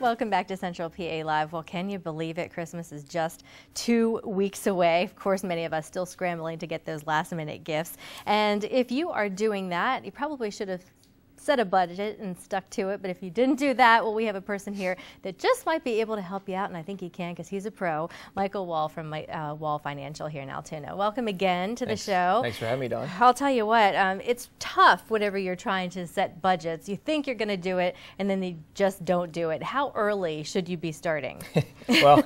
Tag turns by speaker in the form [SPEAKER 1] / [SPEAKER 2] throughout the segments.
[SPEAKER 1] Welcome back to Central PA Live. Well, can you believe it? Christmas is just 2 weeks away. Of course, many of us still scrambling to get those last-minute gifts. And if you are doing that, you probably should have set a budget and stuck to it. But if you didn't do that, well, we have a person here that just might be able to help you out, and I think he can because he's a pro. Michael Wall from Wall Financial here in Altoona. Welcome again to the show.
[SPEAKER 2] Thanks for having me, Dawn.
[SPEAKER 1] I'll tell you what, it's tough whenever you're trying to set budgets. You think you're going to do it, and then you just don't do it. How early should you be starting?
[SPEAKER 2] Well,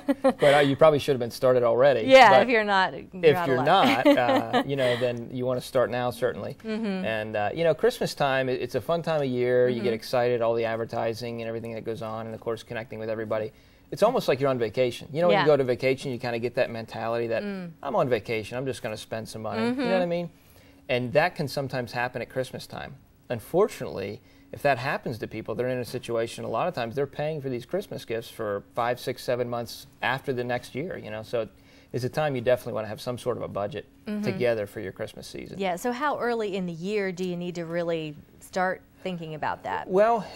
[SPEAKER 2] you probably should have been started already.
[SPEAKER 1] Yeah, if you're not.
[SPEAKER 2] If you're not, then you want to start now, certainly. And, Christmas time, it's a fun time of year. You get excited, all the advertising and everything that goes on, and of course connecting with everybody. It's almost like you're on vacation. You know, when you go to vacation, you kind of get that mentality that I'm on vacation, I'm just going to spend some money. You know what I mean? And that can sometimes happen at Christmas time. Unfortunately, if that happens to people, they're in a situation, a lot of times they're paying for these Christmas gifts for 5, 6, 7 months after the next year, So it's a time you definitely want to have some sort of a budget together for your Christmas season.
[SPEAKER 1] Yeah, so how early in the year do you need to really start thinking about that?
[SPEAKER 2] Well,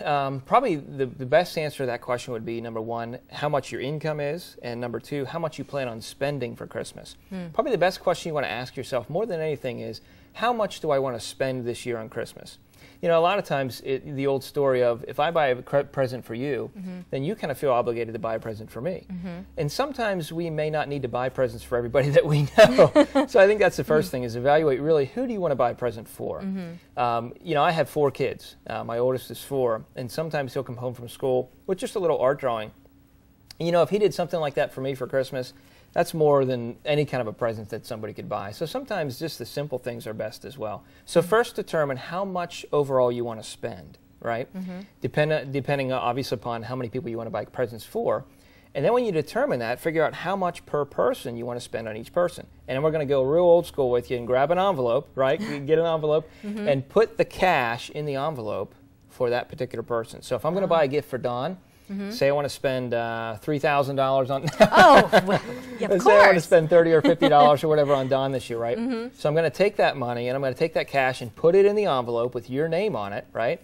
[SPEAKER 2] probably the best answer to that question would be, number one, how much your income is, and number two, how much you plan on spending for Christmas. Probably the best question you want to ask yourself more than anything is, how much do I want to spend this year on Christmas? A lot of times the old story of, if I buy a present for you, then you kind of feel obligated to buy a present for me. And sometimes we may not need to buy presents for everybody that we know. So I think that's the first thing, is evaluate really, who do you want to buy a present for? I have 4 kids. My oldest is 4, and sometimes he'll come home from school with just a little art drawing. And, if he did something like that for me for Christmas, that's more than any kind of a present that somebody could buy. So sometimes just the simple things are best as well. So first determine how much overall you want to spend, right? Depending obviously upon how many people you want to buy presents for. And then when you determine that, figure out how much per person you want to spend on each person. And then we're going to go real old school with you and grab an envelope, right? You get an envelope and put the cash in the envelope for that particular person. So if I'm going to buy a gift for Dawn, say I want to spend $3,000 on.
[SPEAKER 1] Of course.
[SPEAKER 2] Say I want to spend $30 or $50 or whatever on Dawn this year, right? So I'm going to take that money and I'm going to take that cash and put it in the envelope with your name on it, right?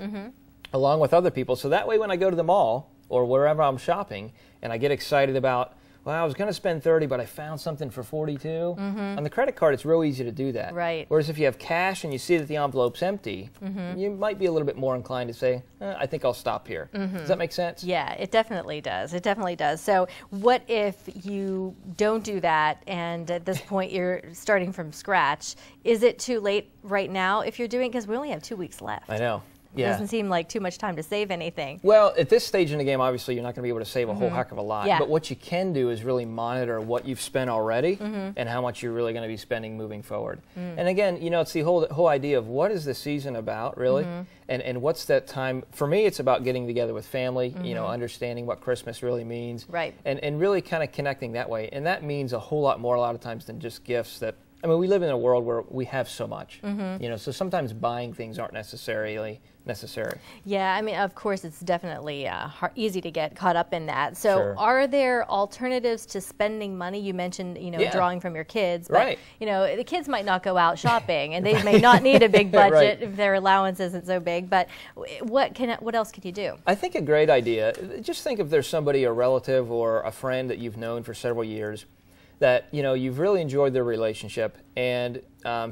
[SPEAKER 2] Along with other people. So that way, when I go to the mall or wherever I'm shopping and I get excited about, well, I was going to spend $30, but I found something for $42. On the credit card, it's real easy to do that.
[SPEAKER 1] Right.
[SPEAKER 2] Whereas if you have cash and you see that the envelope's empty, you might be a little bit more inclined to say, I think I'll stop here. Does that make sense?
[SPEAKER 1] Yeah, it definitely does. It definitely does. So what if you don't do that, and at this point you're starting from scratch? Is it too late right now if you're doing, because we only have 2 weeks left?
[SPEAKER 2] I know.
[SPEAKER 1] It doesn't seem like too much time to save anything.
[SPEAKER 2] Well, at this stage in the game, obviously, you're not going to be able to save a whole heck of a lot. But what you can do is really monitor what you've spent already and how much you're really going to be spending moving forward. And again, it's the whole idea of, what is the season about, really? And what's that time? For me, it's about getting together with family, understanding what Christmas really means.
[SPEAKER 1] Right.
[SPEAKER 2] And really kind of connecting that way. And that means a whole lot more a lot of times than just gifts that, we live in a world where we have so much, so sometimes buying things aren't necessarily necessary.
[SPEAKER 1] Yeah, of course, it's definitely easy to get caught up in that. So are there alternatives to spending money? You mentioned, drawing from your kids, but, the kids might not go out shopping, and they may not need a big budget if their allowance isn't so big, but what else could you do? I
[SPEAKER 2] think a great idea, just think if there's somebody, a relative or a friend that you've known for several years, that you've really enjoyed their relationship, and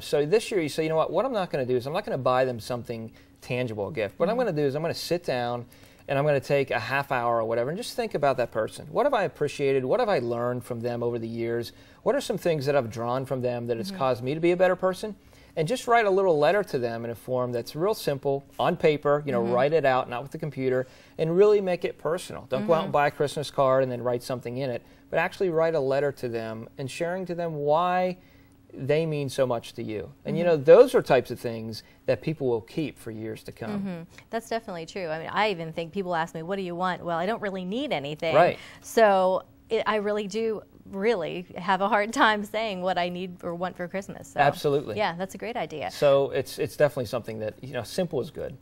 [SPEAKER 2] so this year you say, what I'm not going to do is I'm not going to buy them something tangible, a gift. What I'm going to do is I'm going to sit down and I'm going to take a half hour or whatever and just think about that person. What have I appreciated? What have I learned from them over the years? What are some things that I've drawn from them that has caused me to be a better person? And just write a little letter to them in a form that's real simple, on paper, write it out, not with the computer, and really make it personal. Don't go out and buy a Christmas card and then write something in it, but actually write a letter to them and sharing to them why they mean so much to you. And those are types of things that people will keep for years to come.
[SPEAKER 1] That's definitely true. I even think people ask me, what do you want? Well, I don't really need anything.
[SPEAKER 2] Right. So
[SPEAKER 1] I really do have a hard time saying what I need or want for Christmas. So,
[SPEAKER 2] absolutely.
[SPEAKER 1] Yeah, that's a great idea.
[SPEAKER 2] So it's definitely something that, simple is good.